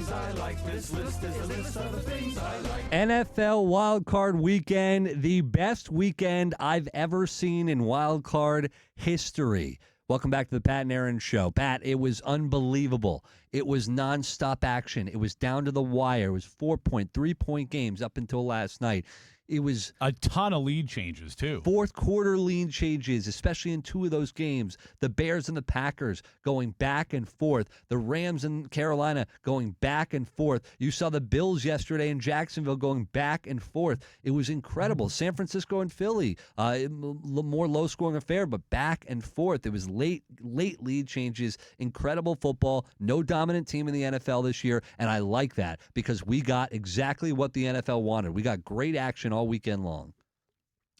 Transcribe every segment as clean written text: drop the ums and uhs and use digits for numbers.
things I like. This list is a list of the things I like. NFL Wild Card Weekend, the best weekend I've ever seen in Wild Card history. Welcome back to the Pat and Aaron Show. Pat, it was unbelievable. It was nonstop action. It was down to the wire. It was 4-point, 3-point games up until last night. It was a ton of lead changes, too. Fourth quarter lead changes, especially in two of those games. The Bears and the Packers going back and forth. The Rams and Carolina going back and forth. You saw the Bills yesterday in Jacksonville going back and forth. It was incredible. San Francisco and Philly, more low-scoring affair, but back and forth. It was late lead changes. Incredible football. No dominant team in the NFL this year, and I like that because we got exactly what the NFL wanted. We got great action all weekend long.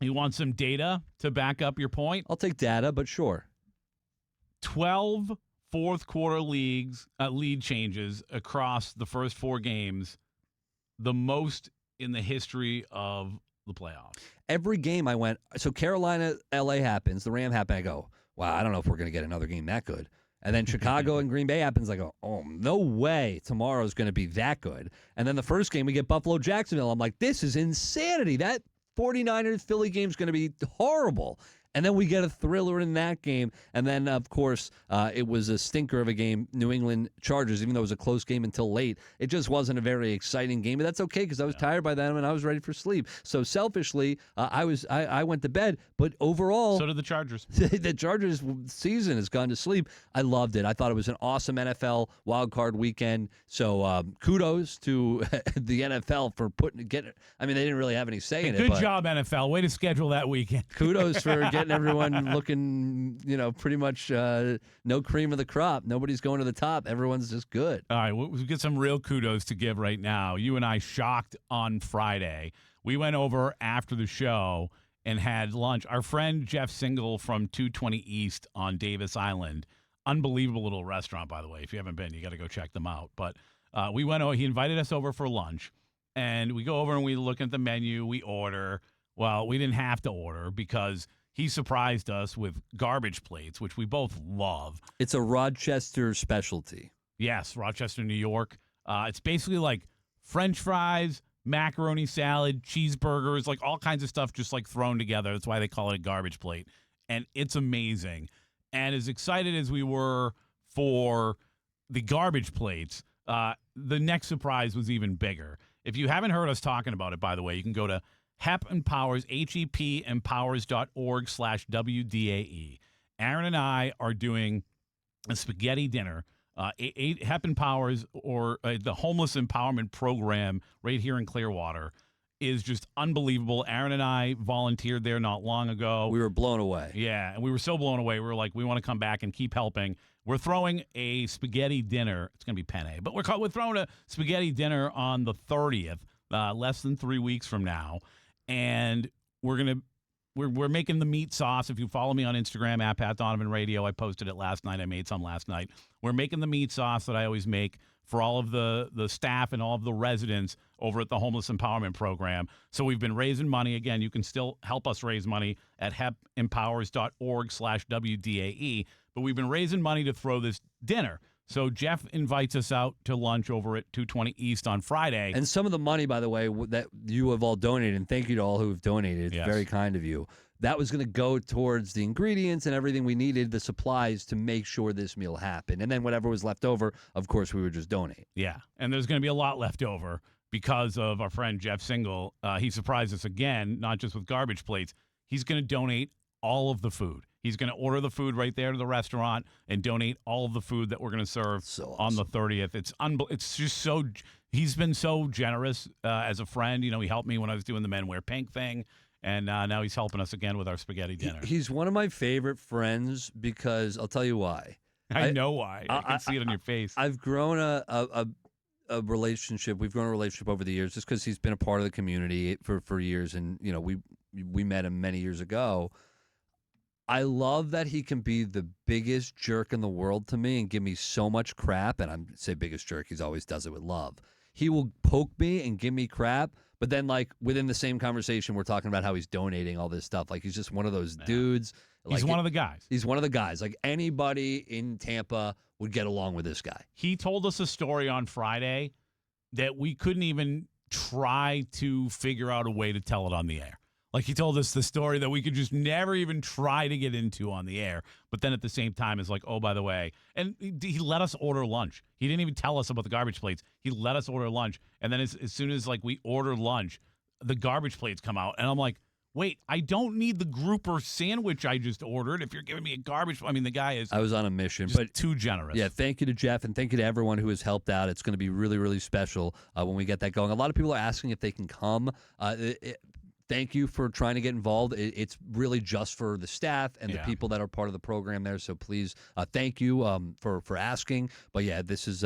You want some data to back up your point? I'll take data, but sure. 12 fourth-quarter lead changes across the first four games, the most in the history of the playoffs. Every game I went, so Carolina, LA happens, the Ram happened, I go, wow, I don't know if we're going to get another game that good. And then Chicago and Green Bay happens, I go, oh, no way tomorrow's going to be that good. And then the first game, we get Buffalo-Jacksonville. I'm like, this is insanity. That 49ers-Philly game is going to be horrible. And then we get a thriller in that game. And then, of course, it was a stinker of a game, New England Chargers, even though it was a close game until late. It just wasn't a very exciting game. But that's okay because I was tired by then and I was ready for sleep. So selfishly, I went to bed. But overall, so did the Chargers. The Chargers season has gone to sleep. I loved it. I thought it was an awesome NFL wildcard weekend. So kudos to the NFL for I mean, they didn't really have any say in it. Good job, NFL. Way to schedule that weekend. Kudos for getting everyone looking, pretty much no cream of the crop. Nobody's going to the top. Everyone's just good. All right, we'll get some real kudos to give right now. You and I shocked on Friday. We went over after the show and had lunch. Our friend Jeff Single from 220 East on Davis Island, unbelievable little restaurant, by the way. If you haven't been, you got to go check them out. But we went over. He invited us over for lunch, and we go over and we look at the menu. We order. Well, we didn't have to order because he surprised us with garbage plates, which we both love. It's a Rochester specialty. Yes, Rochester, New York. It's basically like French fries, macaroni salad, cheeseburgers, like all kinds of stuff just like thrown together. That's why they call it a garbage plate. And it's amazing. And as excited as we were for the garbage plates, the next surprise was even bigger. If you haven't heard us talking about it, by the way, you can go to HEP Empowers, HEPempowers.org/WDAE. Aaron and I are doing a spaghetti dinner. HEP Empowers, or the Homeless Empowerment Program right here in Clearwater, is just unbelievable. Aaron and I volunteered there not long ago. We were blown away. Yeah, and we were so blown away. We were like, we want to come back and keep helping. We're throwing a spaghetti dinner. It's going to be penne, but we're throwing a spaghetti dinner on the 30th, less than 3 weeks from now. And we're making the meat sauce. If you follow me on Instagram at Pat Donovan Radio, I posted it last night. I made some last night. We're making the meat sauce that I always make for all of the staff and all of the residents over at the Homeless Empowerment Program. So we've been raising money. Again, you can still help us raise money at hepempowers.org/WDAE. But we've been raising money to throw this dinner. So Jeff invites us out to lunch over at 220 East on Friday. And some of the money, by the way, that you have all donated, and thank you to all who have donated. It's very kind of you. That was going to go towards the ingredients and everything we needed, the supplies to make sure this meal happened. And then whatever was left over, of course, we would just donate. Yeah, and there's going to be a lot left over because of our friend Jeff Single. He surprised us again, not just with garbage plates. He's going to donate all of the food. He's going to order the food right there to the restaurant and donate all of the food that we're going to serve on the 30th. It's just so – he's been so generous as a friend. You know, he helped me when I was doing the Men Wear Pink thing, and now he's helping us again with our spaghetti dinner. He's one of my favorite friends because – I'll tell you why. I know why. I can see it on your face. I've grown a relationship. We've grown a relationship over the years just because he's been a part of the community for years, and, you know, we met him many years ago. I love that he can be the biggest jerk in the world to me and give me so much crap. And I'm say biggest jerk. He always does it with love. He will poke me and give me crap. But then, like, within the same conversation, we're talking about how he's donating all this stuff. Like, he's just one of those dudes. He's one of the guys. He's one of the guys. Like, anybody in Tampa would get along with this guy. He told us a story on Friday that we couldn't even try to figure out a way to tell it on the air. Like, he told us the story that we could just never even try to get into on the air. But then at the same time, it's like, oh, by the way. And he let us order lunch. He didn't even tell us about the garbage plates. He let us order lunch. And then as soon as, like, we order lunch, the garbage plates come out. And I'm like, wait, I don't need the grouper sandwich I just ordered if you're giving me a garbage. I mean, the guy is I was on a mission, just but too generous. yeah, thank you to Jeff, and thank you to everyone who has helped out. It's going to be really, really special when we get that going. A lot of people are asking if they can come. Thank you for trying to get involved. It's really just for the staff and the people that are part of the program there. So please, thank you for asking. But yeah, this is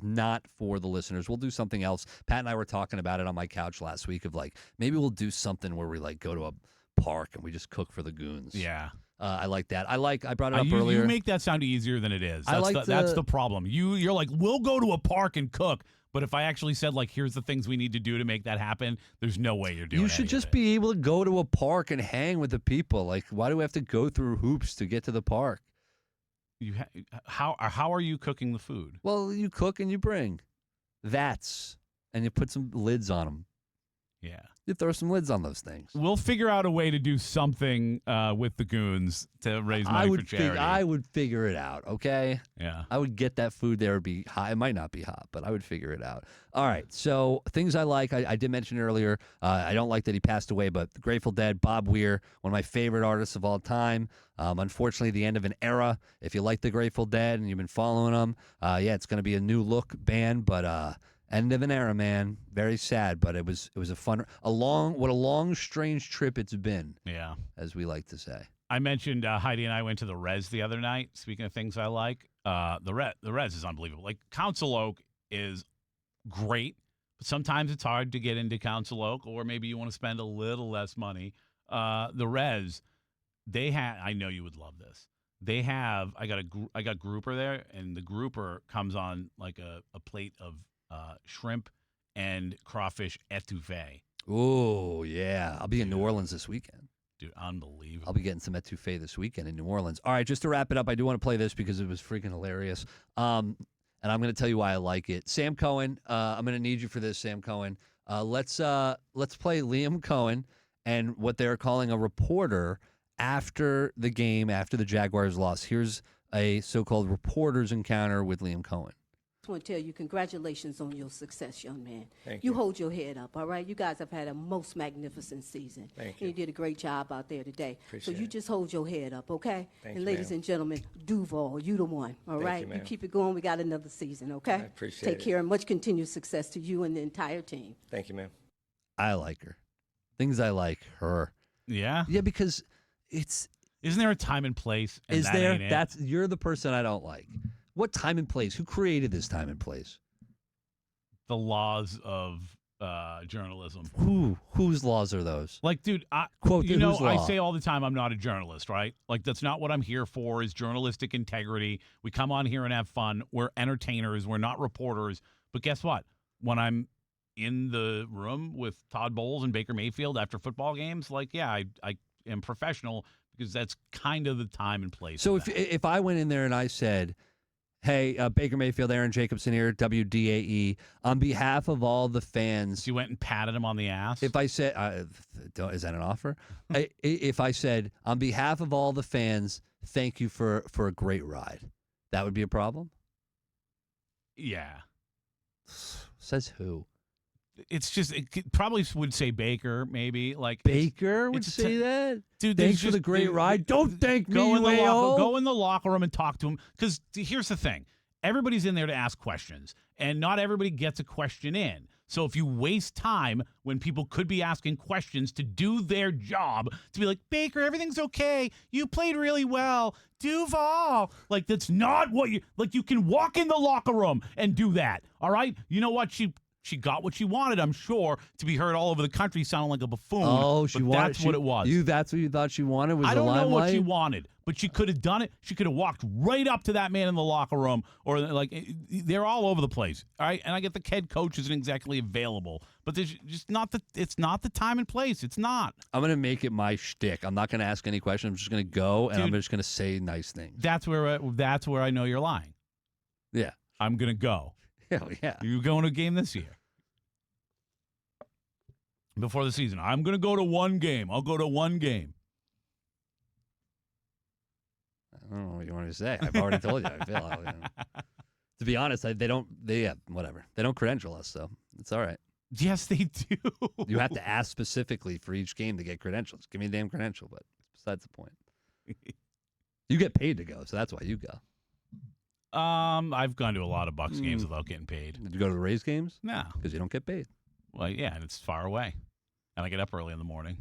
not for the listeners. We'll do something else. Pat and I were talking about it on my couch last week of like maybe we'll do something where we like go to a park and we just cook for the goons. Yeah. I like that. I brought it up earlier. You make that sound easier than it is. That's that's the problem. You're like, we'll go to a park and cook. But if I actually said, like, here's the things we need to do to make that happen, there's no way you're doing it. You should just be able to go to a park and hang with the people. Like, why do we have to go through hoops to get to the park? How are you cooking the food? Well, you cook and you bring vats, and you put some lids on them. Yeah. You throw some lids on those things. We'll figure out a way to do something with the goons to raise money for charity. I would figure it out, okay? Yeah. I would get that food there. It would be hot. It might not be hot, but I would figure it out. All right, so things I like. I did mention earlier, I don't like that he passed away, but the Grateful Dead, Bob Weir, one of my favorite artists of all time. Unfortunately, the end of an era. If you like the Grateful Dead and you've been following them, it's going to be a new look band, but end of an era, man. Very sad, but it was a long, strange trip it's been. Yeah, as we like to say. I mentioned Heidi and I went to the Res the other night. Speaking of things I like, the Res is unbelievable. Like, Council Oak is great, but sometimes it's hard to get into Council Oak, or maybe you want to spend a little less money. The Res, I know you would love this. They have. I got grouper there, and the grouper comes on like a plate of shrimp and crawfish etouffee. Oh, yeah. I'll be in New Orleans this weekend. Dude, unbelievable. I'll be getting some etouffee this weekend in New Orleans. All right, just to wrap it up, I do want to play this because it was freaking hilarious. And I'm going to tell you why I like it. Sam Cohen, I'm going to need you for this, Sam Cohen. Let's play Liam Cohen and what they're calling a reporter after the game, after the Jaguars lost. Here's a so-called reporter's encounter with Liam Cohen. I want to tell you, congratulations on your success, young man. Thank you. You hold your head up, all right? You guys have had a most magnificent season. Thank you. You did a great job out there today. Appreciate so you it. just hold your head up, okay? Thank and you, ladies ma'am. and gentlemen, Duval, you the one, all Thank right? you, ma'am. keep it going. We got another season, okay? I appreciate Take it. care and much continued success to you and the entire team. Thank you, ma'am. I like her. Things I like her. Yeah. Yeah, because it's Isn't there a time and place? And is that there. ain't it? You're the person I don't like. What time and place? Who created this time and place? The laws of journalism. Whose laws are those? Like, dude, Quote, you know, whose I law? say all the time I'm not a journalist, right? Like, that's not what I'm here for, is journalistic integrity. We come on here and have fun. We're entertainers. We're not reporters. But guess what? When I'm in the room with Todd Bowles and Baker Mayfield after football games, like, yeah, I am professional because that's kind of the time and place. So of that. if I went in there and I said, hey, Baker Mayfield, Aaron Jacobson here, WDAE, on behalf of all the fans, You went and patted him on the ass. if I said, is that an offer? If I said, on behalf of all the fans, thank you for a great ride, that would be a problem? Yeah. Says who? It's just, probably would say Baker, maybe. Like, Baker would it's say that? dude, Thanks there's for the just- great dude, ride. Don't thank me, go in the UAO. go in the locker room and talk to him. Because here's the thing: everybody's in there to ask questions, and not everybody gets a question in. So if you waste time when people could be asking questions to do their job, to be like, Baker, everything's okay. You played really well. Duval. Like, that's not what you like. You can walk in the locker room and do that. All right. You know what? She got what she wanted, I'm sure, to be heard all over the country sounding like a buffoon. Oh, she but wanted. that's what it was. That's what you thought she wanted was I the don't know what she limelight? wanted, but she could have done it. She could have walked right up to that man in the locker room, or like, they're all over the place. All right, and I get the head coach isn't exactly available, but there's just not it's not the time and place. It's not. I'm gonna make it my shtick. I'm not gonna ask any questions. I'm just gonna go and I'm Dude. just gonna say nice things. That's where I know you're lying. Yeah. I'm going to go. Hell yeah. You going to a game this year? Before the season. I'm going to go to one game. I'll go to one game. I don't know what you want me to say. I've already told you. I feel to be honest, whatever. They don't credential us, so it's all right. Yes, they do. You have to ask specifically for each game to get credentials. Give me a damn credential, but besides the point. You get paid to go, so that's why you go. I've gone to a lot of Bucks games without getting paid. Did you go to the Rays games? No. Because you don't get paid. Well, yeah, and it's far away. And I get up early in the morning.